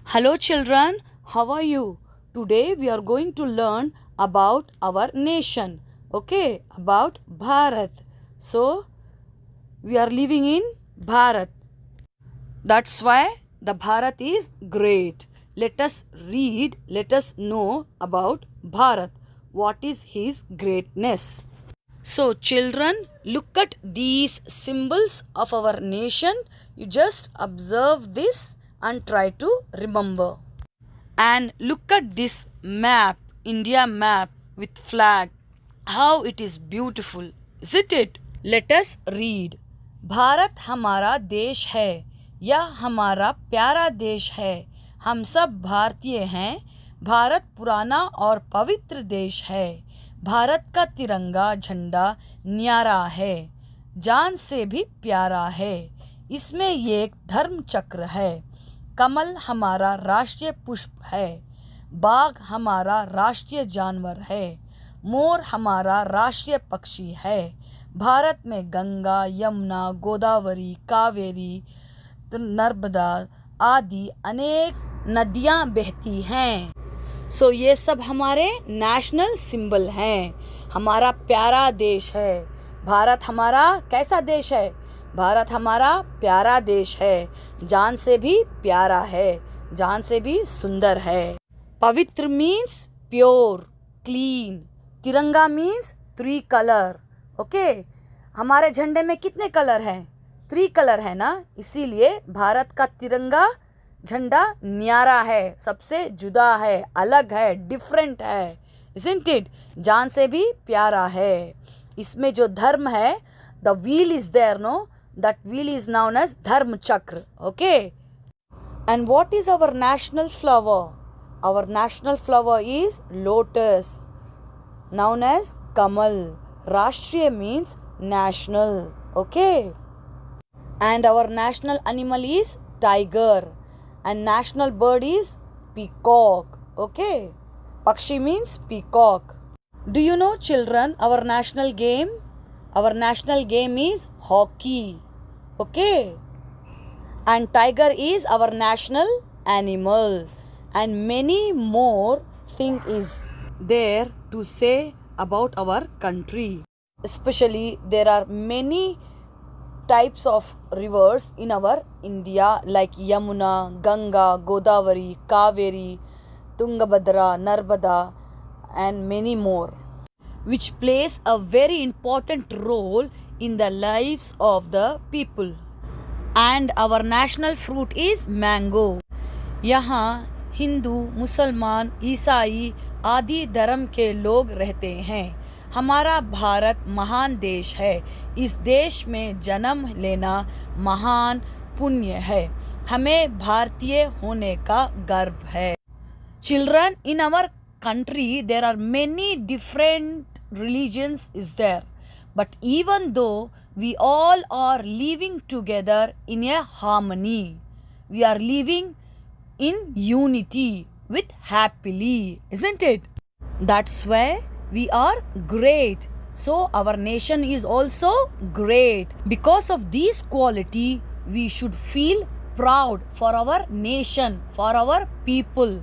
Hello children, how are you? Today we are going to learn about our nation. Okay, about Bharat. So, we are living in Bharat. That's why the Bharat is great. Let us read, let us know about Bharat. What is his greatness? So, children, look at these symbols of our nation. You just observe this and try to remember. And look at this map, India map with flag. How it is beautiful, isn't it? Let us read. Bharat हमारा देश है, यह हमारा प्यारा देश है, हम सब भारतीय हैं, भारत पुराना और पवित्र देश है, भारत का तिरंगा झंडा न्यारा है, जान से भी प्यारा है, इसमें एक धर्म चक्र है, कमल हमारा राष्ट्रीय पुष्प है, बाघ हमारा राष्ट्रीय जानवर है, मोर हमारा राष्ट्रीय पक्षी है, भारत में गंगा, यमुना, गोदावरी, कावेरी, नर्मदा आदि अनेक नदियाँ बहती हैं। सो ये सब हमारे नेशनल सिंबल हैं। हमारा प्यारा देश है। भारत हमारा कैसा देश है? भारत हमारा प्यारा देश है, जान से भी प्यारा है, जान से भी सुंदर है। पवित्र मीन्स प्योर, क्लीन। तिरंगा मीन्स 3 कलर। ओके, हमारे झंडे में कितने कलर हैं? 3 कलर है ना, इसीलिए भारत का तिरंगा झंडा न्यारा है, सबसे जुदा है, अलग है, डिफरेंट है, isn't it? जान से भी प्यारा है। इसमें जो धर्म है, the wheel is there, no? That wheel is known as dharma chakra. Okay? And what is our national flower? Our national flower is lotus, known as kamal. Rashtriya means national. Okay? And our national animal is tiger. And national bird is peacock. Okay? Pakshi means peacock. Do you know, children, our national game? Our national game is hockey. Okay? And tiger is our national animal. And many more things is there to say about our country. Especially there are many types of rivers in our India like Yamuna, Ganga, Godavari, Kaveri, Tungabhadra, Narmada and many more, which plays a very important role in the lives of the people. And our national fruit is mango. यहाँ हिंदू, मुसलमान, ईसाई आदि धर्म के लोग रहते हैं। हमारा भारत महान देश है। इस देश में जन्म लेना महान पुण्य है। हमें भारतीय होने का गर्व है। Children, in our country there are many different religions is there, but even though we all are living together in a harmony, we are living in unity with happily, isn't it? That's why we are great. So our nation is also great. Because of this quality, we should feel proud for our nation, for our people.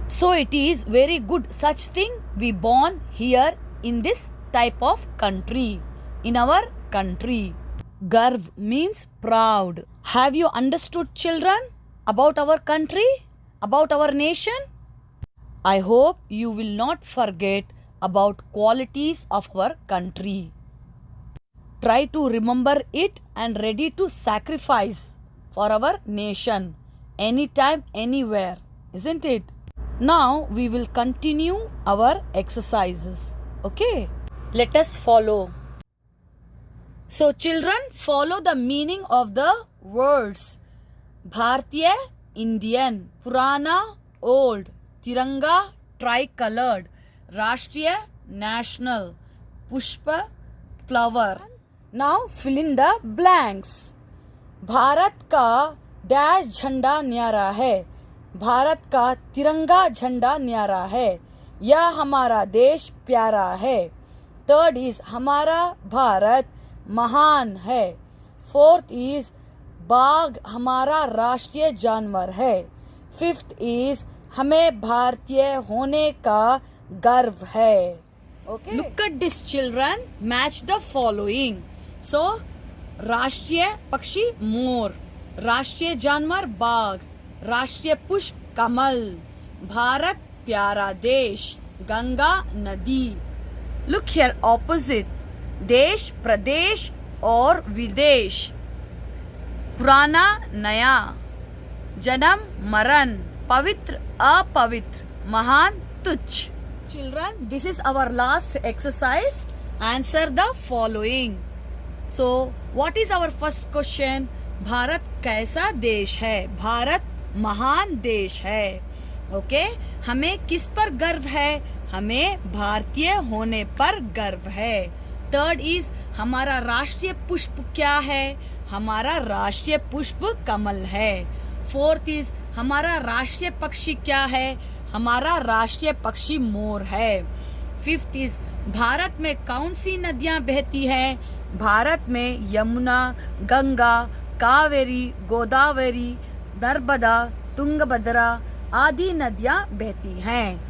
So it is very good such thing we born here in this type of country, in our country. Garv means proud. Have you understood, children, about our country, about our nation? I hope you will not forget about qualities of our country. Try to remember it and ready to sacrifice for our nation anytime, anywhere, isn't it? Now we will continue our exercises. Okay? Let us follow. So children, follow the meaning of the words. Bharatiya, Indian. Purana, old. Tiranga, tricolored. Rashtriya, national. Pushpa, flower. Now fill in the blanks. Bharat का dash झंडा न्यारा है। भारत का तिरंगा झंडा न्यारा है। यह हमारा देश प्यारा है। थर्ड इज हमारा भारत महान है। फोर्थ इज बाघ हमारा राष्ट्रीय जानवर है। फिफ्थ इज हमें भारतीय होने का गर्व है. Okay. Look at this children. Match the following. So, राष्ट्रीय पक्षी मोर, राष्ट्रीय जानवर बाघ, राष्ट्रीय पुष्प कमल, भारत प्यारा देश, गंगा नदी. Look here opposite. देश प्रदेश और विदेश, पुराना नया, जन्म मरण, पवित्र अपवित्र, महान तुच्छ. Children, this is our last exercise. Answer the following. So, what is our first question? Bharat कैसा देश है? भारत महान देश है. ओके, हमें किस पर गर्व है? हमें भारतीय होने पर गर्व है. थर्ड इज हमारा राष्ट्रीय पुष्प क्या है? हमारा राष्ट्रीय पुष्प कमल है. फोर्थ इज हमारा राष्ट्रीय पक्षी क्या है? हमारा राष्ट्रीय पक्षी मोर है. फिफ्थ इज भारत में कौन सी नदियां बहती है? भारत में यमुना, गंगा, कावेरी, गोदावरी, नर्मदा, तुंगभद्रा आदि नदियां बहती हैं.